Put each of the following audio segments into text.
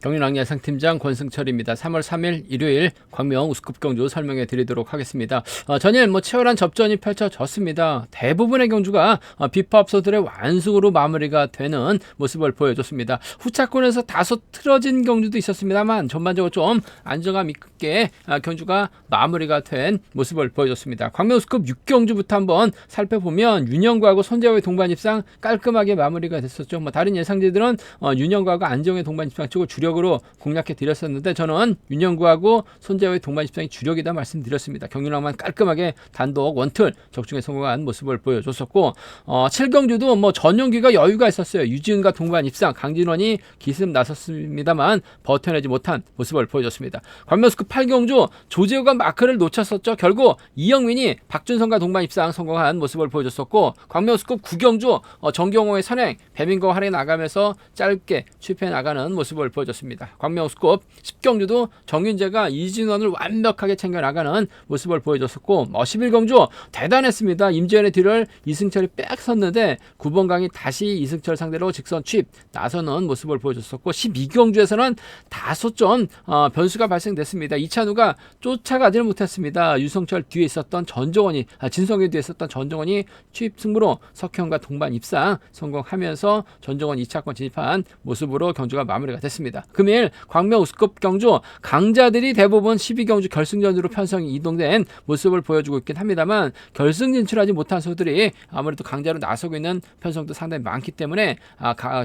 경륜왕 예상팀장 권승철입니다. 3월 3일 일요일 광명 우스컵 경주 설명해 드리도록 하겠습니다. 전일 치열한 접전이 펼쳐졌습니다. 대부분의 경주가 비법소들의 완승으로 마무리가 되는 모습을 보여줬습니다. 후차권에서 다소 틀어진 경주도 있었습니다만 전반적으로 좀 안정감 있게 경주가 마무리가 된 모습을 보여줬습니다. 광명 우스컵 6경주부터 한번 살펴보면 윤영구하고 손재호의 동반 입상 깔끔하게 마무리가 됐었죠. 다른 예상지들은 윤영구하고 안정의 동반 입상 쪽을 주력으로 공략해 드렸었는데 저는 윤영구하고 손재호의 동반 입상이 주력이다 말씀드렸습니다. 경륜왕만 깔끔하게 단독 원툴 적중에 성공한 모습을 보여줬었고 7경주도 전용기가 여유가 있었어요. 유지은과 동반 입상 강진원이 기습 나섰습니다만 버텨내지 못한 모습을 보여줬습니다. 광명우스컵 8경주 조재호가 마크를 놓쳤었죠. 결국 이영민이 박준성과 동반 입상 성공한 모습을 보여줬었고 광명우스컵 9경주 정경호의 선행 배민과 활에 나가면서 짧게 취패해 나가는 모습을 보여줬습니다. 광명우스컵 10경주도 정윤재가 이진원을 완벽하게 챙겨 나가는 모습을 보여줬었고 11경주 대단했습니다. 임재현의 뒤를 이승철이 빽 섰는데 9번 강이 다시 이승철 상대로 직선 취입 나서는 모습을 보여줬었고 12경주에서는 다소 좀 변수가 발생됐습니다. 이찬우가 쫓아가지를 못했습니다. 유성철 뒤에 있었던 진성의 뒤에 있었던 전정원이 취입 승부로 석현과 동반 입상 성공하면서 전정원 2차권 진입한 모습으로 경주가 마무리가 됐습니다. 금일 광명 우스컵 경주 강자들이 대부분 12경주 결승전으로 편성이 이동된 모습을 보여주고 있긴 합니다만 결승 진출하지 못한 선수들이 아무래도 강자로 나서고 있는 편성도 상당히 많기 때문에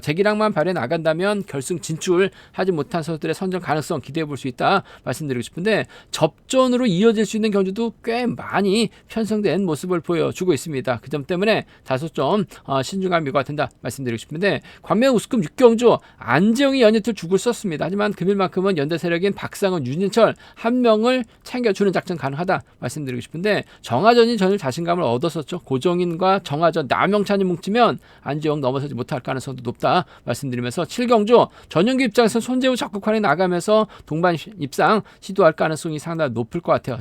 재기량만 발휘해 나간다면 결승 진출하지 못한 선수들의 선정 가능성 기대해 볼 수 있다 말씀드리고 싶은데 접전으로 이어질 수 있는 경주도 꽤 많이 편성된 모습을 보여주고 있습니다. 그 점 때문에 다소 좀 신중함이 요구된다 말씀드리고 싶은데 광명 우스컵 6경주 안재영이 연이틀 죽을 썼습니다. 하지만 금일만큼은 연대 세력인 박상은, 윤진철 한 명을 챙겨주는 작전 가능하다 말씀드리고 싶은데 정하전이 전일 자신감을 얻었었죠. 고정인과 정하전, 남영찬이 뭉치면 안재영 넘어서지 못할 가능성도 높다 말씀드리면서 7경주 전용기 입장에서 손재우 적극환에 나가면서 동반 입상 시도할 가능성이 상당히 높을 것 같아요.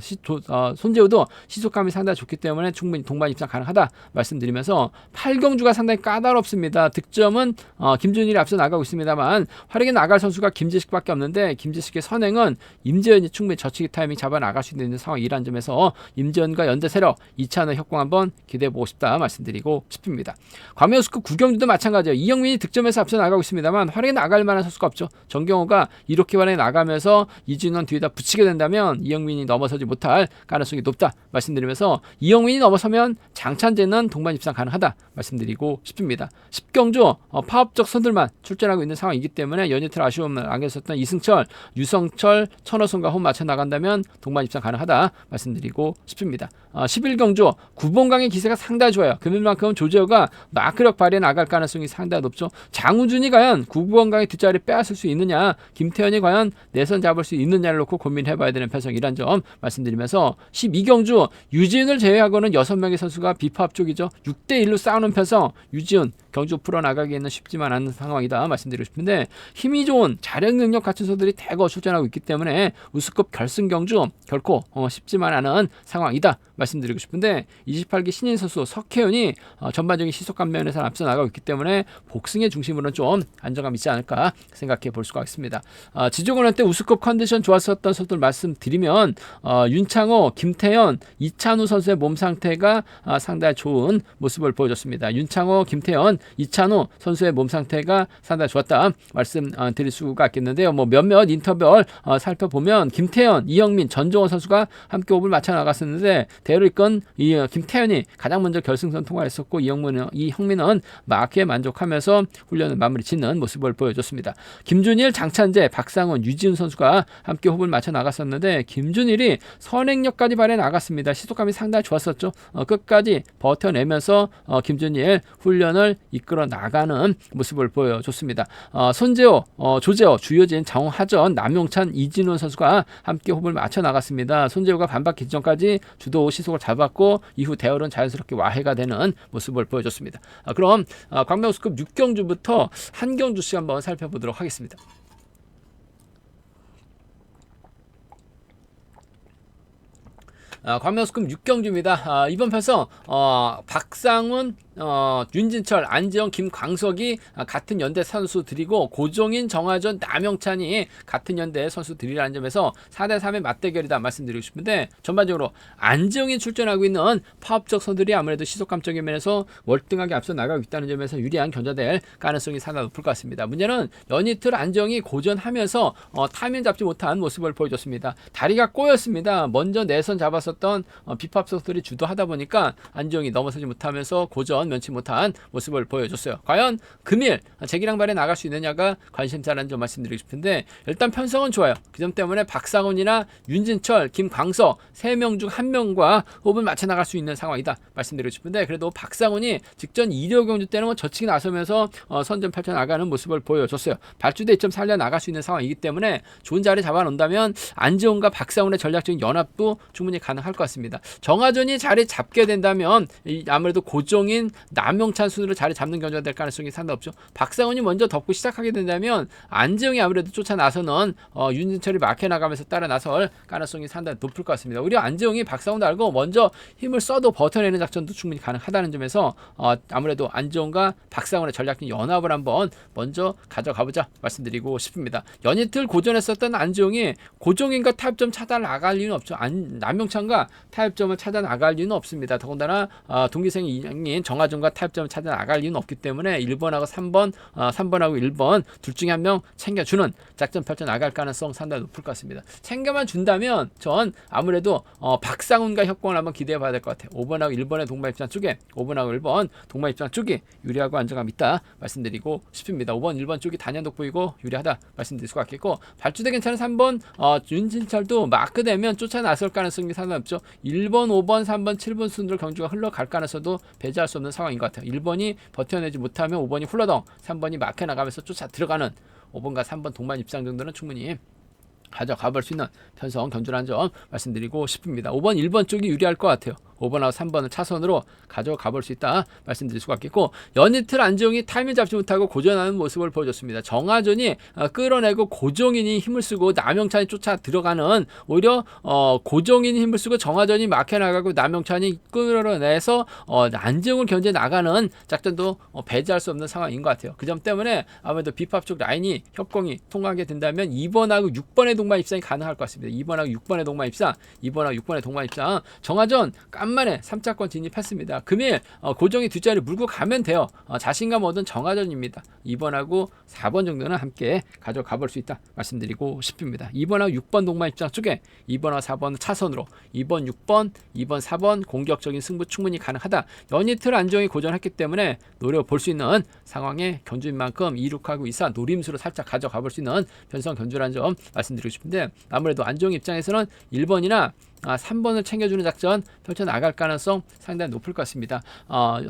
손재우도 시속감이 상당히 좋기 때문에 충분히 동반 입상 가능하다 말씀드리면서 8경주가 상당히 까다롭습니다. 득점은 김준일이 앞서 나가고 있습니다만 활약에 나갈 선수가 김재식밖에 없는데 김재식의 선행은 임재현이 충분히 저치기 타이밍 잡아 나갈 수 있는 상황이란 점에서 임재현과 연대 세력 이찬호 협공 한번 기대해보고 싶다 말씀드리고 싶습니다. 광명우스컵 9경주도 마찬가지예요. 이영민이 득점에서 앞서 나가고 있습니다만 활약에 나갈 만한 선수가 없죠. 정경호가 이렇게 활약에 나가면서 이진원 뒤에다 붙이게 된다면 이영민이 넘어서지 못할 가능성이 높다 말씀드리면서 이영민이 넘어서면 장찬재는 동반 입상 가능하다 말씀드리고 싶습니다. 10경주 파업적 선들만 출전하고 있는 상황이기 때문에 연이틀 아쉬움을 안겼었던 이승철, 유성철, 천호선과 홈 맞춰 나간다면 동반 입상 가능하다 말씀드리고 싶습니다. 11경주 구봉강의 기세가 상당히 좋아요. 금일만큼은 조재호가 마크력 발휘해 나갈 가능성이 상당히 높죠. 장우준이 과연 구봉강의 뒷자리 빼앗을 수 있느냐, 김태현이 과연 내선 잡을 수 있느냐를 놓고 고민해봐야 되는 편성이란 점 말씀드리면서 12경주 유지은을 제외하고는 6명의 선수가 비파업 쪽이죠. 6대1로 싸우는 편성, 유지은 경주 풀어나가기에는 쉽지만 않은 상황이다 말씀드리고 싶은데 힘이 좋은 자력 능력 갖춘 선수들이 대거 출전하고 있기 때문에 우스컵 결승 경주 결코 쉽지만 않은 상황이다 말씀드리고 싶은데 28기 신인 선수 석혜윤이 전반적인 시속감 면에서 앞서 나가고 있기 때문에 복승의 중심으로는 좀 안정감 있지 않을까 생각해 볼 수가 있습니다. 지조군할 때 우스컵 컨디션 좋았었던 선수들 말씀드리면 윤창호, 김태현, 이찬우 선수의 몸 상태가 상당히 좋은 모습을 보여줬습니다. 윤창호, 김태현, 이찬우 선수의 몸 상태가 상당히 좋았다 말씀드릴 수가 있겠는데요. 몇몇 인터뷰를 살펴보면 김태현, 이영민, 전종원 선수가 함께 호흡을 맞춰 나갔었는데 대회를 이끈 김태현이 가장 먼저 결승선 통과했었고 이형민은 마크에 만족하면서 훈련을 마무리 짓는 모습을 보여줬습니다. 김준일, 장찬재, 박상훈, 유지훈 선수가 함께 호흡을 맞춰 나갔었는데 김준일이 선행력까지 발휘해 나갔습니다. 시속감이 상당히 좋았었죠. 끝까지 버텨내면서 김준일 훈련을 이끌어 나가는 모습을 보여줬습니다. 손재호, 조재호, 주효진, 정하전, 남용찬, 이진원 선수가 함께 호흡을 맞춰 나갔습니다. 손재호가 반바퀴 전까지 주도 시속을 잡았고 이후 대열은 자연스럽게 와해가 되는 모습을 보여줬습니다. 그럼 광명우스컵 6경주부터 한 경주씩 한번 살펴보도록 하겠습니다. 광명우스컵 6경주입니다. 이번 편성 박상훈, 윤진철, 안지영, 김광석이 같은 연대 선수들이고 고종인, 정하전, 남영찬이 같은 연대 선수들이라는 점에서 4대3의 맞대결이다 말씀드리고 싶은데, 전반적으로 안지영이 출전하고 있는 파업적 선수들이 아무래도 시속감적인 면에서 월등하게 앞서 나가고 있다는 점에서 유리한 견자될 가능성이 상당히 높을 것 같습니다. 문제는 연이틀 안지영이 고전하면서 타이밍 잡지 못한 모습을 보여줬습니다. 다리가 꼬였습니다. 먼저 내선 잡았었던 비팝 선수들이 주도하다 보니까 안지영이 넘어서지 못하면서 고전 면치 못한 모습을 보여줬어요. 과연 금일 재기량발에 나갈 수 있느냐가 관심사라는 점 말씀드리고 싶은데, 일단 편성은 좋아요. 그 점 때문에 박상훈이나 윤진철, 김광석 3명 중 1명과 호흡을 맞춰 나갈 수 있는 상황이다 말씀드리고 싶은데, 그래도 박상훈이 직전 2려 경주 때는 저치기 나서면서 선전 펼쳐 나가는 모습을 보여줬어요. 발주대 2점 살려 나갈 수 있는 상황이기 때문에 좋은 자리 잡아놓는다면 안지훈과 박상훈의 전략적인 연합도 충분히 가능할 것 같습니다. 정하전이 자리 잡게 된다면 아무래도 고종인, 남영찬 순으로 자리 잡는 견주가 될 가능성이 상당히 없죠. 박상훈이 먼저 덮고 시작하게 된다면 안지영이 아무래도 쫓아 나서는 윤진철이 막혀 나가면서 따라 나설 가능성이 상당히 높을 것 같습니다. 오히려 안지영이 박상훈도 알고 먼저 힘을 써도 버텨내는 작전도 충분히 가능하다는 점에서 아무래도 안지영과 박상훈의 전략적인 연합을 한번 먼저 가져가보자 말씀드리고 싶습니다. 연이틀 고전했었던 안지영이 고종인과 타협점 찾아 나갈 이유는 없죠. 남영찬과 타협점을 찾아 나갈 이유는 없습니다. 더군다나 동기생인 정하준과 타협점을 찾아 나갈 이유는 없기 때문에 1번하고 3번, 3번하고 1번 둘 중에 한 명 챙겨주는 작전 펼쳐 나갈 가능성 상당히 높을 것 같습니다. 챙겨만 준다면 전 아무래도 박상훈과 협공을 한번 기대해 봐야 될 것 같아요. 5번하고 1번의 동반 입장 쪽에 5번하고 1번 동반 입장 쪽이 유리하고 안정감 있다 말씀드리고 싶습니다. 5번, 1번 쪽이 단연독 보이고 유리하다 말씀드릴 수가 있겠고, 발주대 괜찮은 3번 윤진철도 마크되면 쫓아 나설 가능성이 상당히 없죠. 1번, 5번, 3번, 7번 순으로 경주가 흘러갈 가능성도 배제할 수 없는 상황인 것 같아요. 1번이 버텨내지 못하면 5번이 훌러덩, 3번이 막혀 나가면서 쫓아 들어가는 5번과 3번 동반 입장 정도는 충분히 가져가 볼 수 있는 편성 견주라는 점 말씀드리고 싶습니다. 5번, 1번 쪽이 유리할 것 같아요. 5번하고 3번을 차선으로 가져가 볼 수 있다 말씀드릴 수가 있겠고, 연이틀 안지영이 타이밍 잡지 못하고 고전하는 모습을 보여줬습니다. 정하전이 끌어내고 고종인이 힘을 쓰고 남영찬이 쫓아 들어가는, 오히려 고종인이 힘을 쓰고 정하전이 막혀나가고 남영찬이 끌어내서 안지영을 견제 나가는 작전도 배제할 수 없는 상황인 것 같아요. 그 점 때문에 아무래도 비팝 쪽 라인이 협공이 통하게 된다면 2번하고 6번의 동반 입상이 가능할 것 같습니다. 2번하고 6번의 동반 입상, 2번하고 6번의 동반 입상. 정하전 간만에 3차권 진입했습니다. 금일 고종이 뒷자리 물고 가면 돼요. 자신감 얻은 정하전입니다. 2번하고 4번 정도는 함께 가져가 볼 수 있다 말씀드리고 싶습니다. 2번하고 6번 동반 입장 쪽에 2번하고 4번 차선으로 2번, 6번, 2번, 4번 공격적인 승부 충분히 가능하다. 연이틀 안정이 고전했기 때문에 노려볼 수 있는 상황에 견주인 만큼 2룩하고 2사 노림수로 살짝 가져가 볼 수 있는 변성 견주라는 점 말씀드리고 싶은데, 아무래도 안정 입장에서는 1번이나 3번을 챙겨주는 작전 펼쳐나갈 가능성 상당히 높을 것 같습니다.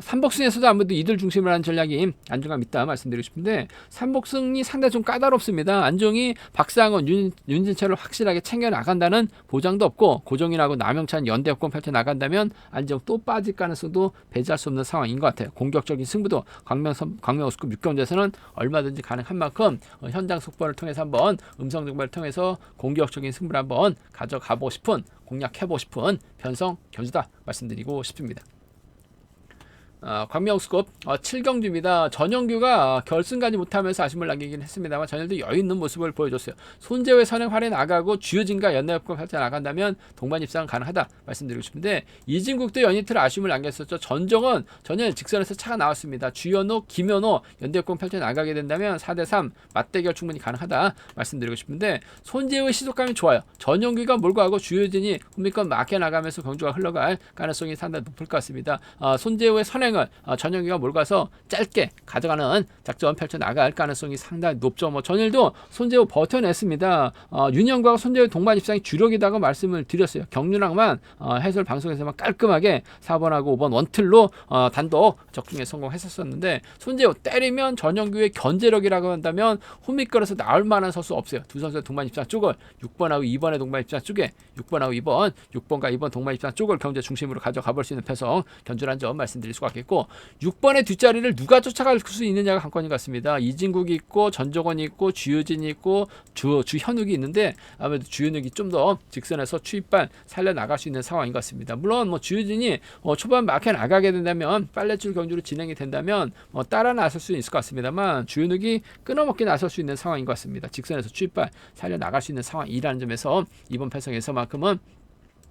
삼복승에서도 아무래도 이들 중심으로 하는 전략이 안정감 있다 말씀드리고 싶은데, 삼복승이 상당히 좀 까다롭습니다. 안정이 박상훈, 윤진철을 확실하게 챙겨나간다는 보장도 없고, 고종인하고 남영찬 연대 협공 펼쳐나간다면 안정 또 빠질 가능성도 배제할 수 없는 상황인 것 같아요. 공격적인 승부도 광명우스급 6경주에서는 얼마든지 가능한 만큼 현장 속보를 통해서 한번 음성 정보를 통해서 공격적인 승부를 한번 가져가보고 싶은, 공략해보고 싶은 편성 견주다 말씀드리고 싶습니다. 광명우스급 7경주입니다. 전영규가 결승 가지 못하면서 아쉬움을 남기긴 했습니다만 전일도 여유 있는 모습을 보여줬어요. 손재호의 선행 활에 나가고 주효진과 연내협과 활짝 나간다면 동반 입상은 가능하다 말씀드리고 싶은데, 이진국도 연이틀 아쉬움을 남겼었죠. 전정은 전일 직선에서 차가 나왔습니다. 주현호, 김현호 연대협공 펼쳐 나가게 된다면 4대3 맞대결 충분히 가능하다 말씀드리고 싶은데, 손재호의 시속감이 좋아요. 전영규가 몰고 가고 주효진이 후미권 막혀 나가면서 경주가 흘러갈 가능성이 상당히 높을 것 같습니다. 손재호의 선행을 전영기가 몰가서 짧게 가져가는 작전 펼쳐 나갈 가능성이 상당히 높죠. 전일도 손재호 버텨냈습니다. 윤영과 손재호 동반 입상이 주력이다고 말씀을 드렸어요. 경륜랑만 해설 방송에서만 깔끔하게 4번하고 5번 원틀로 단독 적중에 성공했었는데, 손재호 때리면 전영규의 견제력이라고 한다면 홈미끌어서 나올 만한 선수 없어요. 두 선수의 동반 입상 쪽을 6번하고 2번의 동반 입상 쪽에 6번하고 2번, 6번과 2번 동반 입상 쪽을 경제 중심으로 가져가 볼 수 있는 편성 견주란 점 말씀드릴 수가 있습니다. 같겠고 6번의 뒷자리를 누가 쫓아갈 수 있느냐가 관건인 것 같습니다. 이진국이 있고 전정원이 있고 주효진이 있고 주현욱이 있는데 아무래도 주현욱이 좀 더 직선에서 추입발 살려나갈 수 있는 상황인 것 같습니다. 물론 뭐 주효진이 초반 막혀 나가게 된다면 빨래줄 경주로 진행이 된다면 따라 나설 수 있을 것 같습니다만 주현욱이 끊어먹기 나설 수 있는 상황인 것 같습니다. 직선에서 추입발 살려나갈 수 있는 상황이라는 점에서 이번 편성에서만큼은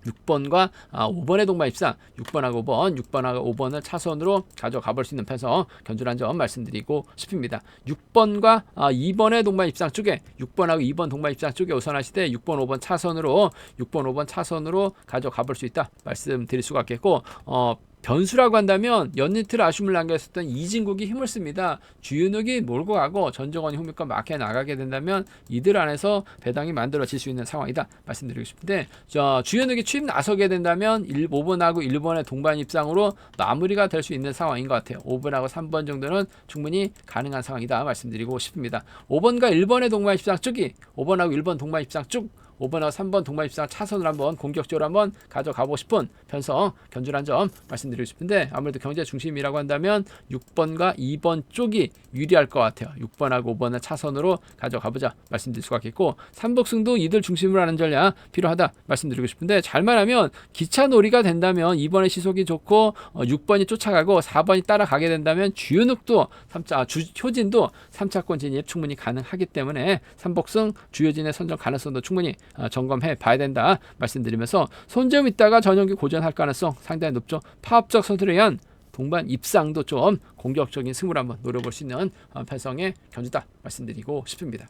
6번과 5번의 동반 입상 6번하고 5번, 6번하고 5번을 차선으로 가져가 볼 수 있는 편성 견주란 점 말씀드리고 싶습니다. 6번과 2번의 동반 입상 쪽에 6번하고 2번 동반 입상 쪽에 우선하시되 6번, 5번 차선으로 6번, 5번 차선으로 가져가 볼 수 있다 말씀드릴 수가 있겠고 변수라고 한다면 연니트를 아쉬움을 남겼었던 이진국이 힘을 씁니다. 주윤욱이 몰고 가고 전정원이 후미과 막혀 나가게 된다면 이들 안에서 배당이 만들어질 수 있는 상황이다 말씀드리고 싶은데 주윤욱이 취입 나서게 된다면 5번하고 1번의 동반 입상으로 마무리가 될 수 있는 상황인 것 같아요. 5번하고 3번 정도는 충분히 가능한 상황이다 말씀드리고 싶습니다. 5번과 1번의 동반 입상 쪽이 5번하고 1번 동반 입상 쪽 5번하고 3번 동반 입상 차선을 한번 공격적으로 한번 가져가고 싶은 편성 견주란 점 말씀드리고 싶은데 아무래도 경제 중심이라고 한다면 6번과 2번 쪽이 유리할 것 같아요. 6번하고 5번을 차선으로 가져가보자 말씀드릴 수가 있겠고 삼복승도 이들 중심으로 하는 전략 필요하다 말씀드리고 싶은데 잘만 하면 기차 놀이가 된다면 2번의 시속이 좋고 6번이 쫓아가고 4번이 따라가게 된다면 주윤욱도 효진도 3차권 진입 충분히 가능하기 때문에 삼복승 주효진의 선정 가능성도 충분히 점검해 봐야 된다 말씀드리면서 손점 있다가 전용기 고전할 가능성 상당히 높죠. 파업적 선수에 의한 동반 입상도 좀 공격적인 승부를 한번 노려볼 수 있는 편성의 견주다 말씀드리고 싶습니다.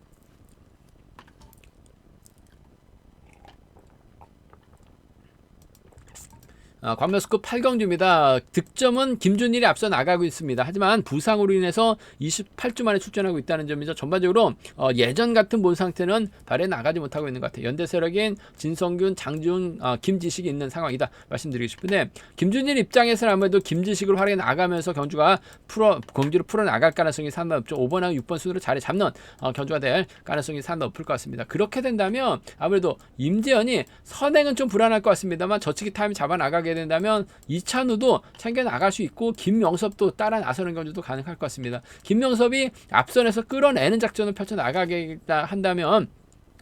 광명스급 8경주입니다. 득점은 김준일이 앞서 나가고 있습니다. 하지만 부상으로 인해서 28주 만에 출전하고 있다는 점이죠. 전반적으로 예전 같은 몸 상태는 발에 나가지 못하고 있는 것 같아요. 연대세력인 진성균, 장지훈, 김지식이 있는 상황이다 말씀드리고 싶은데 김준일 입장에서는 아무래도 김지식을 활용해 나가면서 경주를 풀어나갈 가능성이 상당히 높죠. 5번하고 6번 순으로 자리 잡는 견주가 될 가능성이 상당히 높을 것 같습니다. 그렇게 된다면 아무래도 임재현이 선행은 좀 불안할 것 같습니다만 저치기 타임 잡아 나가게 된다면 이찬우도 챙겨 나갈 수 있고 김명섭도 따라 나서는 경주도 가능할 것 같습니다. 김명섭이 앞선에서 끌어내는 작전을 펼쳐 나가게 한다면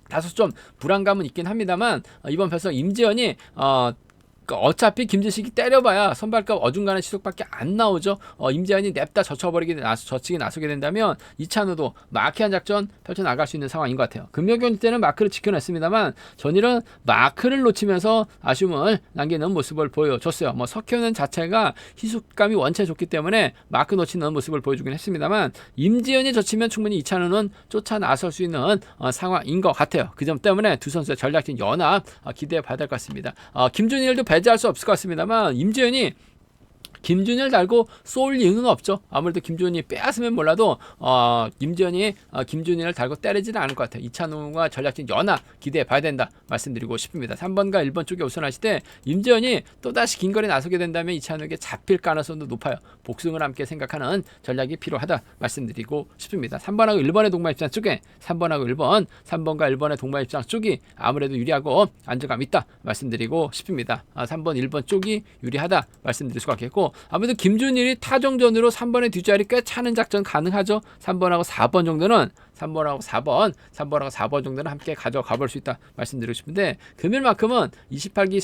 다소 좀 불안감은 있긴 합니다만 이번 편성 임지현이 어차피 김지식이 때려봐야 선발값 어중간한 시속밖에 안 나오죠. 임재현이 냅다 저치기 나서게 된다면 이찬우도 마키한 작전 펼쳐나갈 수 있는 상황인 것 같아요. 금요경 때는 마크를 지켜냈습니다만 전일은 마크를 놓치면서 아쉬움을 남기는 모습을 보여줬어요. 석현은 자체가 희숙감이 원체 좋기 때문에 마크 놓치는 모습을 보여주긴 했습니다만 임재현이 젖히면 충분히 이찬우는 쫓아 나설 수 있는 상황인 것 같아요. 그 점 때문에 두 선수의 전략적인 연합 기대해 봐야 될 것 같습니다. 김준일도 배제할 수 없을 것 같습니다만 임재현이 김준일 달고 쏠 이유는 없죠. 아무래도 김준일이 빼앗으면 몰라도 임지현이 김준일을 달고 때리지는 않을 것 같아요. 이찬우와 전략적인 연합 기대해 봐야 된다 말씀드리고 싶습니다. 3번과 1번 쪽에 우선하실 때 임지현이 또다시 긴 거리 나서게 된다면 이찬우에게 잡힐 가능성도 높아요. 복승을 함께 생각하는 전략이 필요하다 말씀드리고 싶습니다. 3번하고 1번의 동반 입장 쪽에 3번하고 1번 3번과 1번의 동반 입장 쪽이 아무래도 유리하고 안정감 있다 말씀드리고 싶습니다. 3번 1번 쪽이 유리하다 말씀드릴 수가 있겠고 아무래도 김준일이 타종전으로 3번의 뒷자리 꽤 차는 작전 가능하죠. 3번하고 4번 정도는 3번하고 4번 정도는 함께 가져가 볼 수 있다 말씀드리고 싶은데 금일만큼은 28기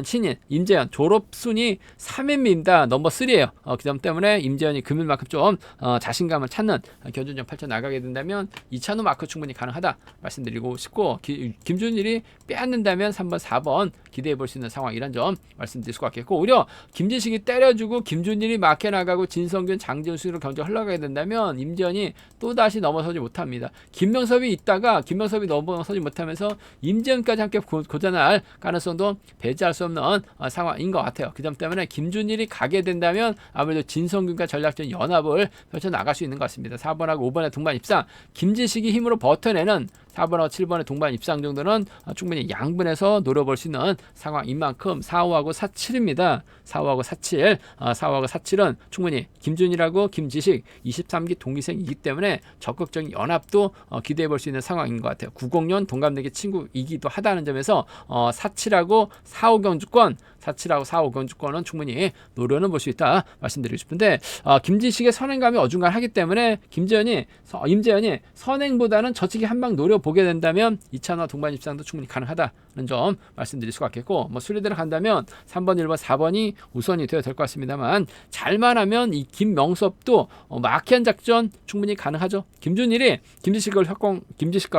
신인 임재현 졸업순위 3위입니다. 넘버 3예요. 그 점 때문에 임재현이 금일만큼 좀 자신감을 찾는 견준전 펼쳐나가게 된다면 이찬우 마크 충분히 가능하다 말씀드리고 싶고 김준일이 빼앗는다면 3번 4번 기대해 볼 수 있는 상황이란 점 말씀드릴 수가 있겠고 오히려 김지식이 때려주고 김준일이 막혀 나가고 진성균 장진수로 경기가 흘러가게 된다면 임재현이 또다시 넘어서지 못합니다. 김명섭이 있다가 김명섭이 넘어서지 못하면서 임재현까지 함께 고전할 가능성도 배제할 수 없는 상황인 것 같아요. 그 점 때문에 김준일이 가게 된다면 아무래도 진성균과 전략적인 연합을 펼쳐나갈 수 있는 것 같습니다. 4번하고 5번의 동반 입상 김지식이 힘으로 버텨내는 4번하고 7번의 동반 입상 정도는 충분히 양분해서 노려볼 수 있는 상황인 만큼 4, 5하고 4, 7입니다. 4, 5하고 4, 7, 4, 5하고 4, 7은 충분히 김준일하고 김지식 23기 동기생이기 때문에 적극적인 연합도 기대해 볼 수 있는 상황인 것 같아요. 90년 동갑내기 친구이기도 하다는 점에서 4, 7하고 4, 5 경주권 4.7하고 4.5 경주권은 충분히 노려는 볼 수 있다 말씀드리고 싶은데 김지식의 선행감이 어중간하기 때문에 임재현이 선행보다는 저치기 한 방 노려보게 된다면 2차나 동반 입상도 충분히 가능하다는 점 말씀드릴 수가 있겠고 수리대로 간다면 3번, 1번, 4번이 우선이 되어야 될 것 같습니다만 잘만 하면 이 김명섭도 마키한 작전 충분히 가능하죠. 김준일이 김지식과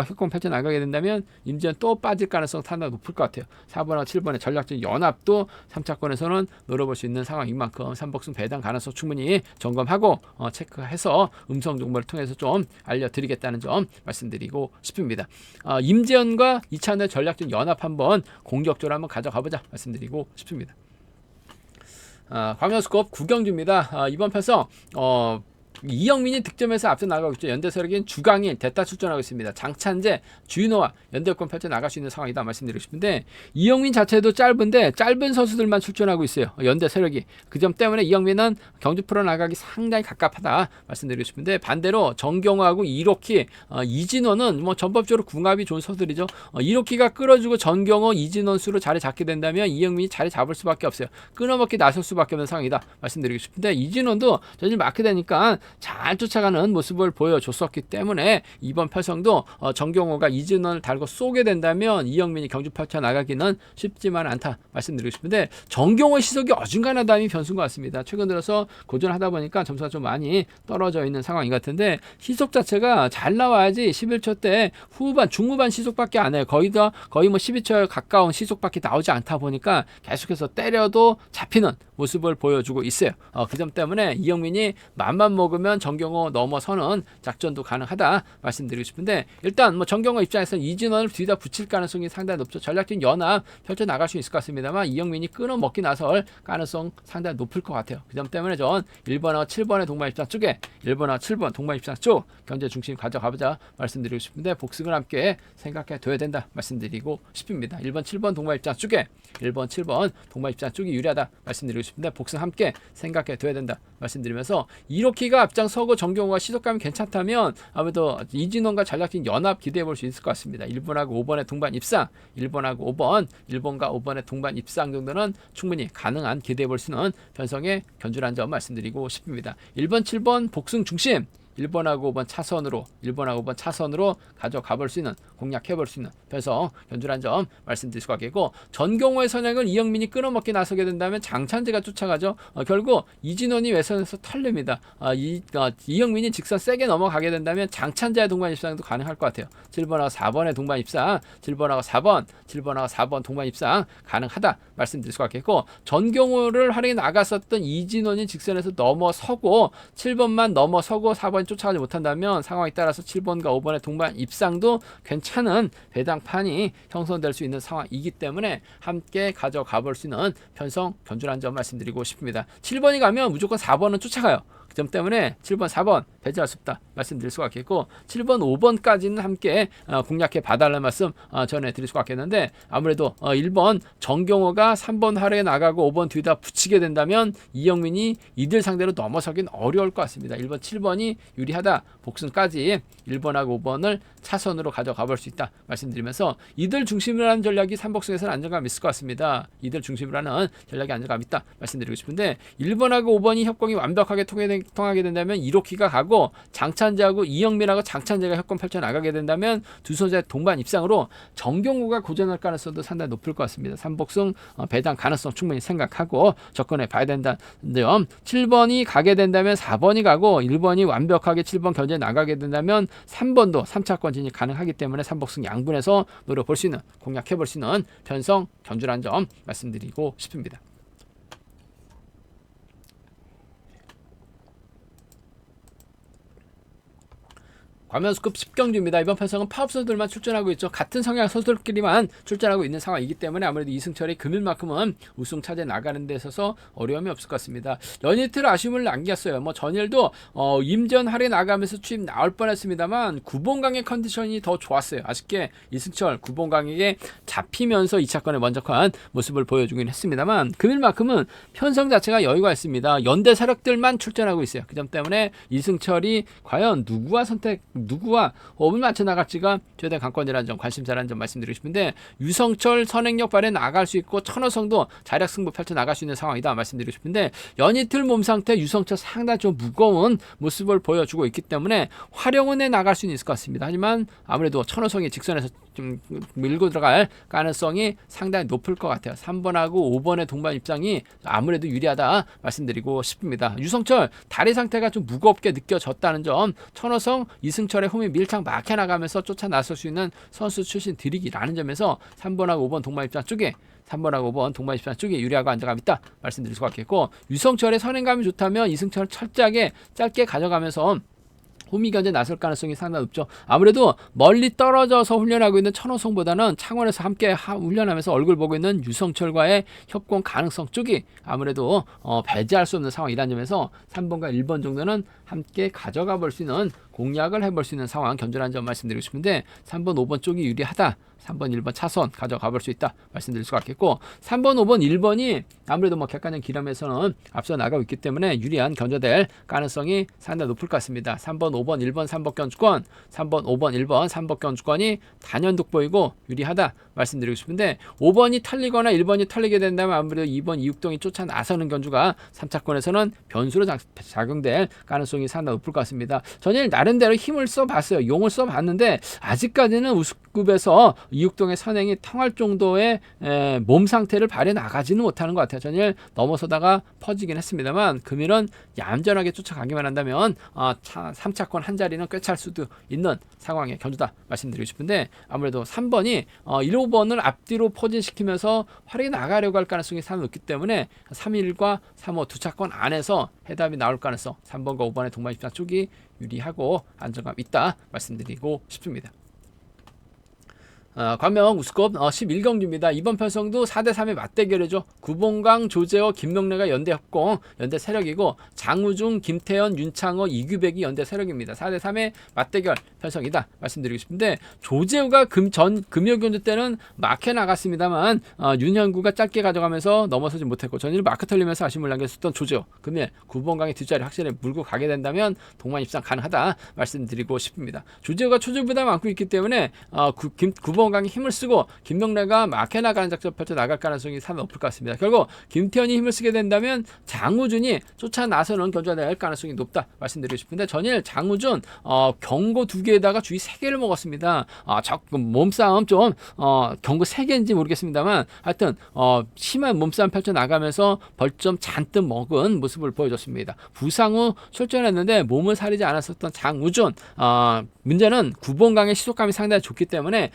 협공 펼쳐 나가게 된다면 임재현 또 빠질 가능성 상당히 높을 것 같아요. 4번하고 7번의 전략적 연합도 3차권에서는 노려볼 수 있는 상황인 만큼 삼복승 배당 가능성 충분히 점검하고 체크해서 음성 정보를 통해서 좀 알려드리겠다는 점 말씀드리고 싶습니다. 임재현과 2차 내 전략적 연합 한번 공격적으로 한번 가져가보자 말씀드리고 싶습니다. 광명스컵 9경주입니다. 이번 편성 이영민이 득점에서 앞서 나가고 있죠. 연대세력인 주강일 대타 출전하고 있습니다. 장찬재, 주인호와 연대권 펼쳐 나갈 수 있는 상황이다 말씀드리고 싶은데 이영민 자체도 짧은데 짧은 선수들만 출전하고 있어요. 연대세력이 그 점 때문에 이영민은 경주 프로 나가기 상당히 갑갑하다 말씀드리고 싶은데 반대로 정경호하고 이로키, 이진호는 전법적으로 궁합이 좋은 선수들이죠. 이로키가 끌어주고 정경호, 이진호 수로 자리 잡게 된다면 이영민이 자리 잡을 수밖에 없어요. 끊어먹기 나설 수밖에 없는 상황이다 말씀드리고 싶은데 이진호도 전일 마크 되니까 잘 쫓아가는 모습을 보여줬었기 때문에 이번 편성도 정경호가 이진원을 달고 쏘게 된다면 이영민이 경주 펼쳐 나가기는 쉽지만 않다 말씀드리고 싶은데 정경호의 시속이 어중간하다는 변수인 것 같습니다. 최근 들어서 고전하다 보니까 점수가 좀 많이 떨어져 있는 상황인 것 같은데 시속 자체가 잘 나와야지 11초 때 중후반 시속밖에 안 해요. 거의 12초에 가까운 시속밖에 나오지 않다 보니까 계속해서 때려도 잡히는 모습을 보여주고 있어요. 그 점 때문에 이영민이 맘만 먹으면 정경호 넘어서는 작전도 가능하다 말씀드리고 싶은데 일단 정경호 입장에서는 이진원을 뒤다 붙일 가능성이 상당히 높죠. 전략적인 연합 펼쳐 나갈 수 있을 것 같습니다만 이영민이 끊어먹기 나설 가능성 상당히 높을 것 같아요. 그 점 때문에 전 1번하고 7번의 동반 입장 쪽에 1번하고 7번 동반 입장 쪽 경제 중심 가져가보자 말씀드리고 싶은데 복승을 함께 생각해 둬야 된다 말씀드리고 싶습니다. 1번 7번 동반 입장 쪽에 1번 7번 동반 입장 쪽이 유리하다 말씀드리고 싶은데 복승 함께 생각해 둬야 된다 말씀드리면서 이로키가 앞장서고 정경호가 시속감이 괜찮다면 아무래도 이진원과 전략적인 연합 기대해 볼 수 있을 것 같습니다. 1번하고 5번의 동반 입상 1번하고 5번 1번과 5번의 동반 입상 정도는 충분히 가능한 기대해 볼 수 있는 변성의 견주란 점 말씀드리고 싶습니다. 1번 7번 복승 중심 1번하고 5번 차선으로 가져가 볼 수 있는 공략해 볼 수 있는 변성 견주란 점 말씀드릴 수가 있겠고 전경호의 선행을 이영민이 끊어먹기 나서게 된다면 장찬재가 쫓아가죠. 결국 이진원이 외선에서 털립니다. 이영민이 직선 세게 넘어가게 된다면 장찬재의 동반 입상도 가능할 것 같아요. 7번하고 4번의 동반 입상 7번하고 4번 동반 입상 가능하다 말씀드릴 수가 있겠고 전경호를 활용해 나갔었던 이진원이 직선에서 넘어서고 7번만 넘어서고 4번 쫓아가지 못한다면 상황에 따라서 7번과 5번의 동반 입상도 괜찮은 배당판이 형성될 수 있는 상황이기 때문에 함께 가져가 볼 수 있는 편성 견주란 점 말씀드리고 싶습니다. 7번이 가면 무조건 4번은 쫓아가요. 그 점 때문에 7번, 4번 배제할 수 없다 말씀드릴 수가 있겠고 7번, 5번까지는 함께 공략해 봐달라는 말씀 전해드릴 수가 있겠는데 아무래도 1번 정경호가 3번 하루에 나가고 5번 뒤다 붙이게 된다면 이영민이 이들 상대로 넘어서긴 어려울 것 같습니다. 1번, 7번이 유리하다. 복승까지 1번하고 5번을 차선으로 가져가 볼 수 있다 말씀드리면서 이들 중심으로 하는 전략이 3복승에서는 안정감이 있을 것 같습니다. 이들 중심으로 하는 전략이 안정감이 있다 말씀드리고 싶은데 1번하고 5번이 협공이 완벽하게 통하게 된다면 이로키가 가고 장찬재하고 이영민하고 장찬재가 협공 펼쳐 나가게 된다면 두 선수의 동반 입상으로 정경호가 고전할 가능성도 상당히 높을 것 같습니다. 3복승 배당 가능성 충분히 생각하고 접근해 봐야 된다는 점. 7번이 가게 된다면 4번이 가고 1번이 완벽하게 7번 견제해 나가게 된다면 3번도 3차권 진입 가능하기 때문에 3복승 양분해서 노려볼 수 있는 공략해 볼 수 있는 편성 견주란 점 말씀드리고 싶습니다. 과면수급 10경주입니다. 이번 편성은 파업 선수들만 출전하고 있죠. 같은 성향 선수들끼리만 출전하고 있는 상황이기 때문에 아무래도 이승철이 금일만큼은 우승 차지해 나가는 데 있어서 어려움이 없을 것 같습니다. 연이틀 아쉬움을 남겼어요. 뭐 전일도 임전 할인 나가면서 취임 나올 뻔했습니다만 구봉강의 컨디션이 더 좋았어요. 아쉽게 이승철 구봉강에게 잡히면서 2차권에 먼저한 모습을 보여주긴 했습니다만 금일만큼은 편성 자체가 여유가 있습니다. 연대 세력들만 출전하고 있어요. 그 점 때문에 이승철이 과연 누구와 호흡을 맞춰 나갈지가 최대 관건이라는 점, 관심사라는 점 말씀드리고 싶은데 유성철 선행력 발에 나갈 수 있고 천호성도 자력 승부 펼쳐 나갈 수 있는 상황이다 말씀드리고 싶은데 연이틀 몸 상태 유성철 상당히 좀 무거운 모습을 보여주고 있기 때문에 활용은 해 나갈 수는 있을 것 같습니다. 하지만 아무래도 천호성이 직선에서 좀 밀고 들어갈 가능성이 상당히 높을 것 같아요. 3번하고 5번의 동반 입장이 아무래도 유리하다 말씀드리고 싶습니다. 유성철 다리 상태가 좀 무겁게 느껴졌다는 점, 천호성, 이승철의 홈이 밀착 막혀 나가면서 쫓아 나설 수 있는 선수 출신들이기라는 점에서 3번하고 5번 동반 입장 쪽에 3번하고 5번 동반 입장 쪽에 유리하고 안정감 있다 말씀드릴 수가 있겠고, 유성철의 선행감이 좋다면 이승철을 철저하게 짧게 가져가면서 홈이 견제 나설 가능성이 상당히 높죠. 아무래도 멀리 떨어져서 훈련하고 있는 천호성보다는 창원에서 함께 훈련하면서 얼굴 보고 있는 유성철과의 협공 가능성 쪽이 아무래도 배제할 수 없는 상황이라는 점에서 3번과 1번 정도는 함께 가져가 볼 수 있는 공략을 해볼 수 있는 상황, 견준한 점 말씀드리고 싶은데 3번, 5번 쪽이 유리하다. 3번, 1번 차선 가져가 볼 수 있다 말씀드릴 수가 있겠고, 3번, 5번, 1번이 아무래도 뭐 객관적 기람에서는 앞서 나가고 있기 때문에 유리한 견저될 가능성이 상당히 높을 것 같습니다. 3번, 5번, 1번, 3번 견주권, 3번, 5번, 1번, 3번 견주권이 단연 돋보이고 유리하다 말씀드리고 싶은데, 5번이 털리거나 1번이 털리게 된다면 아무래도 2번 이육동이 쫓아 나서는 견주가 3차권에서는 변수로 작용될 가능성이 상당히 높을 것 같습니다. 전일 나름대로 힘을 써봤어요. 용을 써봤는데 아직까지는 우스급에서 이육동의 선행이 통할 정도의 몸 상태를 발휘해 나가지는 못하는 것 같아요. 전일 넘어서다가 퍼지긴 했습니다만 금일은 얌전하게 쫓아가기만 한다면 3차권 한 자리는 꿰찰 수도 있는 상황의 견주다 말씀드리고 싶은데, 아무래도 3번이 1, 5번을 앞뒤로 포진시키면서 활용해 나가려고 할 가능성이 상당히 높기 때문에 3.1과 3.5 두 차권 안에서 해답이 나올 가능성, 3번과 5번의 동반 입장 쪽이 유리하고 안정감 있다 말씀드리고 싶습니다. 관명 우스컵 11경주입니다. 이번 편성도 4대3의 맞대결이죠. 구봉강, 조재호, 김명래가 연대 협공, 연대 세력이고, 장우중, 김태현, 윤창호, 이규백이 연대 세력입니다. 4대3의 맞대결 편성이다 말씀드리고 싶은데, 조재호가 금요경주 때는 막혀 나갔습니다만 윤현구가 짧게 가져가면서 넘어서지 못했고, 전일 마크 털리면서 아쉬움을 남겼었던 조재호, 금일 구봉강의 뒷자리 확실히 물고 가게 된다면 동반 입상 가능하다 말씀드리고 싶습니다. 조재호가 초조보다 많고 있기 때문에 구봉강이 힘을 쓰고 김명래가 막혀 나가는 작전 펼쳐 나갈 가능성이 상당히 높을 것 같습니다. 결국 김태현이 힘을 쓰게 된다면 장우준이 쫓아 나서는 견주가 될 가능성이 높다 말씀드리고 싶은데, 전일 장우준 경고 2개에다가 주의 3개를 먹었습니다. 몸싸움 좀 경고 3개인지 모르겠습니다만 하여튼 심한 몸싸움 펼쳐 나가면서 벌점 잔뜩 먹은 모습을 보여줬습니다. 부상 후 출전했는데 몸을 사리지 않았었던 장우준, 문제는 구봉강의 시속감이 상당히 좋기 때문에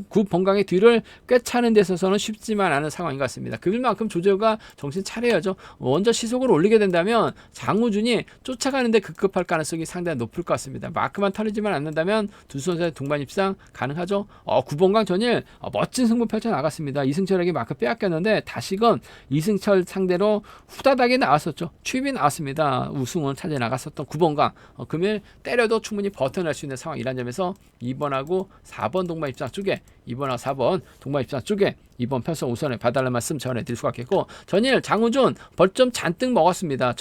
구봉강의 뒤를 꿰차는 데 있어서는 쉽지만 않은 상황인 것 같습니다. 그만큼 조재호가 정신 차려야죠. 먼저 시속을 올리게 된다면 장우준이 쫓아가는데 급급할 가능성이 상당히 높을 것 같습니다. 마크만 털리지만 않는다면 두 선수의 동반 입상 가능하죠. 구봉강 전일 멋진 승부 펼쳐 나갔습니다. 이승철에게 마크 빼앗겼는데 다시금 이승철 상대로 후다닥이 나왔었죠. 취입이 나왔습니다. 우승을 차지해 나갔었던 구봉강, 금일 때려도 충분히 버텨낼 수 있는 상황이라는 점에서 2번하고 4번 동반 입상 쪽에, 2번하고 4번 동반 입상 쪽에 이번 편성 우선에 봐달라는 말씀 전해드릴 수가 있겠고, 전일 장우준 벌점 잔뜩 먹었습니다.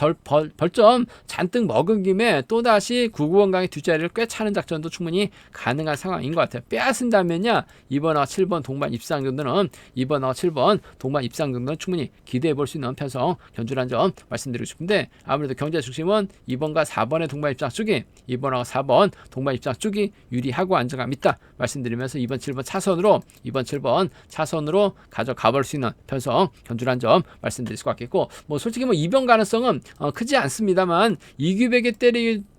벌점 잔뜩 먹은 김에 또다시 구구원강의 뒷자리를 꿰차는 작전도 충분히 가능한 상황인 것 같아요. 빼앗은다면요 2번하고 7번 동반 입상 정도는 2번하고 7번 동반 입상 정도는 충분히 기대해 볼 수 있는 편성 견주란 점 말씀드리고 싶은데, 아무래도 경제 중심은 2번과 4번의 동반 입상 쪽이, 2번하고 4번 동반 입상 쪽이 유리하고 안정감 있다 말씀드리면서 2번 7번 차선으로, 2번 7번 차선으로 가져가 볼 수 있는 편성 견주란 점 말씀드릴 수가 있겠고, 솔직히 2번 가능성은 크지 않습니다만 이규백의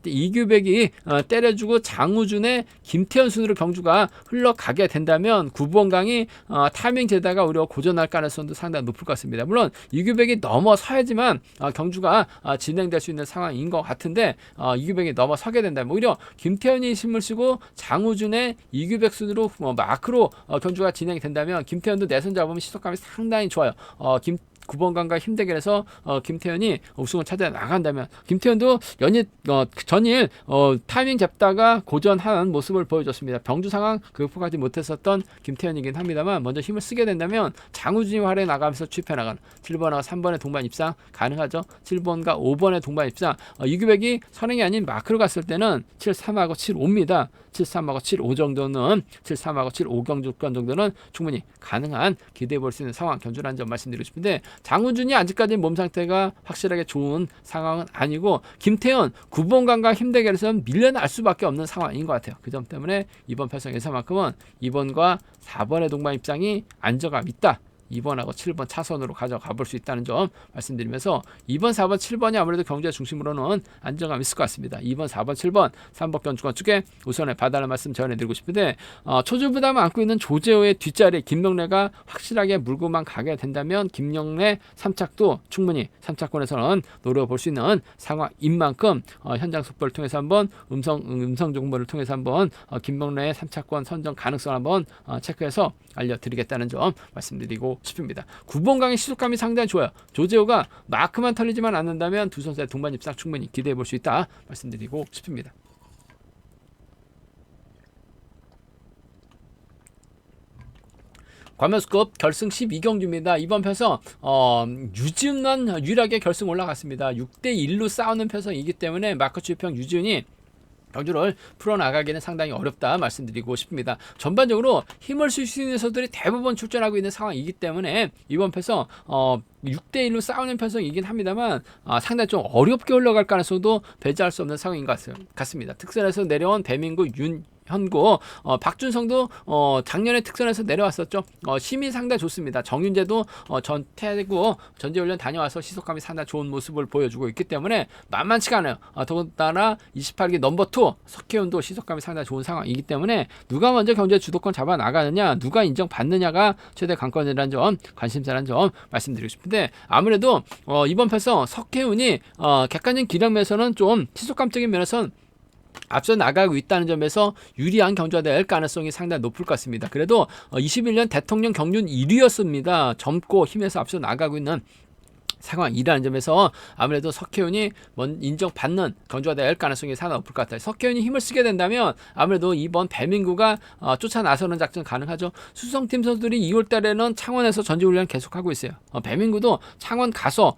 이규백이 때려주고 장우준의 김태현 순으로 경주가 흘러가게 된다면 9번 강이 타이밍 재다가 오히려 고전할 가능성도 상당히 높을 것 같습니다. 물론 이규백이 넘어서야지만 경주가 진행될 수 있는 상황인 것 같은데 이규백이 넘어서게 된다면 오히려 김태현이 힘을 쓰고 장우준의 이규백 순으로 마크로 경주가 진행이 된다면 김태현도 내선 잡으면 시속감이 상당히 좋아요. 9번강과 힘대결에서 김태현이 우승을 찾아 나간다면 김태현도 전일 타이밍 잡다가 고전한 모습을 보여줬습니다. 병주 상황 극복하지 못했었던 김태현이긴 합니다만 먼저 힘을 쓰게 된다면 장우준이 활에 나가면서 취입해 나가는 7번하고 3번의 동반 입상 가능하죠. 7번과 5번의 동반 입상 이규백이 선행이 아닌 마크로 갔을 때는 7-3하고 7-5입니다. 7-3하고 7-5 정도는 7-3하고 7-5 경주권 정도는 충분히 가능한 기대해 볼 수 있는 상황 견주라는 점 말씀드리고 싶은데 장우준이 아직까지 몸 상태가 확실하게 좋은 상황은 아니고 김태현 9번강과 힘대결에서는 밀려날 수밖에 없는 상황인 것 같아요. 그 점 때문에 이번 편성 예상만큼은 2번과 4번의 동반 입상이 안정감 있다. 2번하고 7번 차선으로 가져가 볼 수 있다는 점 말씀드리면서 2번, 4번, 7번이 아무래도 경제 중심으로는 안정감 있을 것 같습니다. 2번, 4번, 7번 3번 견주권 쪽에 우선에 봐달라는 말씀 전해드리고 싶은데 초주부담을 안고 있는 조재호의 뒷자리 김명래가 확실하게 물고만 가게 된다면 김명래 3착도 충분히 3착권에서는 노려볼 수 있는 상황인 만큼 현장 속보를 통해서 한번 음성 정보를 통해서 한번 김명래의 3착권 선정 가능성 한번 체크해서 알려드리겠다는 점 말씀드리고 싶습니다. 9번 강의 시속감이 상당히 좋아요. 조재호가 마크만 털리지만 않는다면 두 선수의 동반 입상 충분히 기대해 볼 수 있다 말씀드리고 싶습니다. 과면수급 결승 12경주입니다. 이번 편성 유지훈만 유일하게 결승 올라갔습니다. 6대1로 싸우는 편성이기 때문에 마크 주평 유지훈이 경주를 풀어나가기는 상당히 어렵다 말씀드리고 싶습니다. 전반적으로 힘을 쓸 수 있는 선수들이 대부분 출전하고 있는 상황이기 때문에 이번 편성 6대1로 싸우는 편성이긴 합니다만 상당히 좀 어렵게 흘러갈 가능성도 배제할 수 없는 상황인 것 같습니다. 특선에서 내려온 배민구 현고 박준성도 작년에 특선에서 내려왔었죠. 힘이 상당히 좋습니다. 정윤재도 태국 전지훈련 다녀와서 시속감이 상당히 좋은 모습을 보여주고 있기 때문에 만만치가 않아요. 더군다나 28기 넘버 2 석혜훈도 시속감이 상당히 좋은 상황이기 때문에 누가 먼저 경제 주도권 잡아 나가느냐 누가 인정받느냐가 최대 관건이라는 점 관심사라는 점 말씀드리고 싶은데 아무래도 이번 편성 석혜훈이 객관적인 기량면에서는 좀 시속감적인 면에서는 앞서 나가고 있다는 점에서 유리한 경주가 될 가능성이 상당히 높을 것 같습니다. 그래도 21년 대통령 경륜 1위였습니다. 젊고 힘에서 앞서 나가고 있는 상황이라는 점에서 아무래도 석혜훈이 인정받는 경주가 될 가능성이 상당히 높을 것 같아요. 석혜훈이 힘을 쓰게 된다면 아무래도 이번 배민구가 쫓아 나서는 작전 가능하죠. 수성팀 선수들이 2월 달에는 창원에서 전지훈련 계속하고 있어요. 배민구도 창원 가서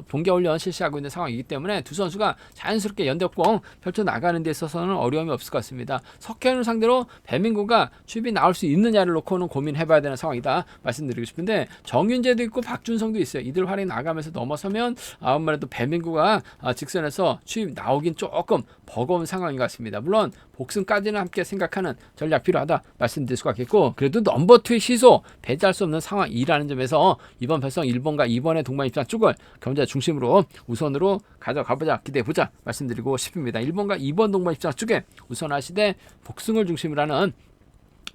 동계훈련 실시하고 있는 상황이기 때문에 두 선수가 자연스럽게 연대공 펼쳐나가는 데 있어서는 어려움이 없을 것 같습니다. 석혜훈을 상대로 배민구가 추입이 나올 수 있느냐를 놓고는 고민해봐야 되는 상황이다 말씀드리고 싶은데 정윤재도 있고 박준성도 있어요. 이들 활약이 나가면서 넘어서면 아무래도 배민구가 직선에서 추입 나오긴 조금 버거운 상황인 것 같습니다. 물론 복승까지는 함께 생각하는 전략 필요하다 말씀드릴 수가 있겠고 그래도 넘버 2의 시소 배제할 수 없는 상황이라는 점에서 이번 편성 1번과 2번의 동반 입상 쪽을 경제 중심으로 우선으로 가져가보자 기대해보자 말씀드리고 싶습니다. 1번과 2번 동반 입상 쪽에 우선하시되 복승을 중심으로 하는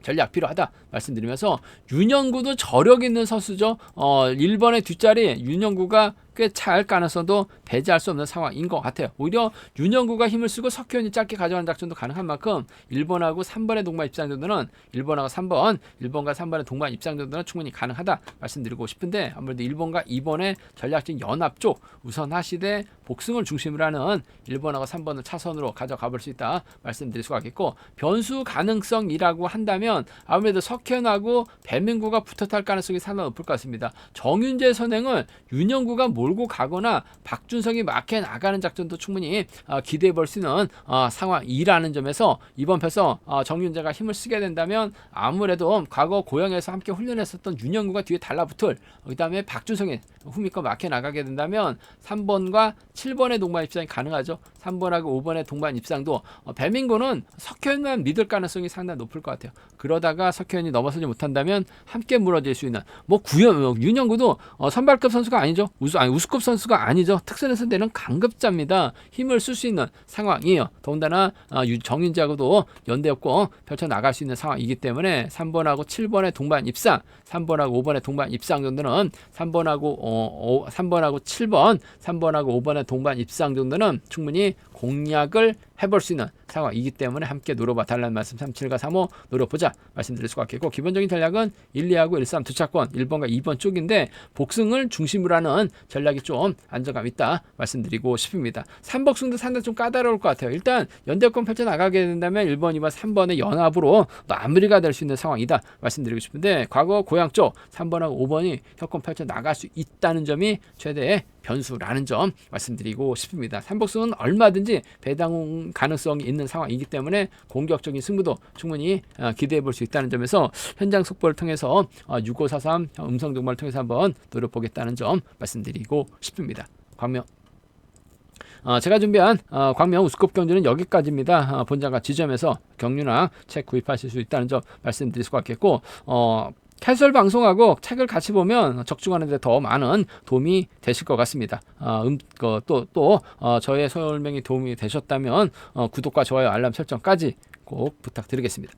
전략 필요하다 말씀드리면서 윤영구도 저력 있는 선수죠. 1번의 뒷자리 윤영구가 꽤 찰 가능성도 배제할 수 없는 상황인 것 같아요. 오히려 윤영구가 힘을 쓰고 석혜훈이 짧게 가져가는 작전도 가능한 만큼 1번하고 3번의 동반 입상 정도는 1번하고 3번, 1번과 3번의 동반 입상 정도는 충분히 가능하다 말씀드리고 싶은데 아무래도 1번과 2번의 전략적 연합 쪽 우선하시되 복승을 중심으로 하는 1번하고 3번을 차선으로 가져가 볼 수 있다 말씀드릴 수가 있겠고 변수 가능성이라고 한다면 아무래도 석혜훈하고 배민구가 붙어탈 가능성이 상당히 높을 것 같습니다. 정윤재 선행을 윤영구가 몰고 가거나 박준성이 막해 나가는 작전도 충분히 기대해 볼 수 있는 상황이라는 점에서 이번 편성 정윤재가 힘을 쓰게 된다면 아무래도 과거 고향에서 함께 훈련했었던 윤영구가 뒤에 달라붙을 그 다음에 박준성이 후미껏 막혀 나가게 된다면 3번과 7번의 동반 입상이 가능하죠. 3번하고 5번의 동반 입상도 배민구는 석현만 믿을 가능성이 상당히 높을 것 같아요. 그러다가 석현이 넘어서지 못한다면 함께 무너질 수 있는 윤영구도 선발급 선수가 아니죠. 우스컵 선수가 아니죠. 특선에서 되는 강급자입니다. 힘을 쓸 수 있는 상황이에요. 더군다나 정윤재하고도 연대협공 펼쳐나갈 수 있는 상황이기 때문에 3번하고 7번의 동반 입상, 3번하고 5번의 동반 입상 정도는 3번하고 7번, 3번하고 5번의 동반 입상 정도는 충분히 공략을 해볼 수 있는 상황이기 때문에 함께 노려봐 달라는 말씀 37과 35 노려보자 말씀드릴 수가 있겠고, 기본적인 전략은 1, 2하고 1, 3 두 차권 1번과 2번 쪽인데 복승을 중심으로 하는 전략이 좀 안정감 있다 말씀드리고 싶습니다. 3복승도 상당히 좀 까다로울 것 같아요. 일단 연대권 펼쳐나가게 된다면 1번, 2번, 3번의 연합으로 마무리가 될 수 있는 상황이다 말씀드리고 싶은데, 과거 고향 쪽 3번하고 5번이 협권 펼쳐나갈 수 있다는 점이 최대의 변수라는 점 말씀드리고 싶습니다. 3복승은 얼마든지 배당 가능성이 있는 상황이기 때문에 공격적인 승부도 충분히 기대해 볼 수 있다는 점에서 현장 속보를 통해서 6543 음성 정보를 통해서 한번 노려보겠다는 점 말씀드리고 싶습니다. 광명 제가 준비한 광명 우스컵 경주는 여기까지입니다. 본장과 지점에서 경륜랑 책 구입하실 수 있다는 점 말씀드릴 수가 있겠고, 캐설 방송하고 책을 같이 보면 적중하는 데 더 많은 도움이 되실 것 같습니다. 저의 설명이 도움이 되셨다면 구독과 좋아요, 알람 설정까지 꼭 부탁드리겠습니다.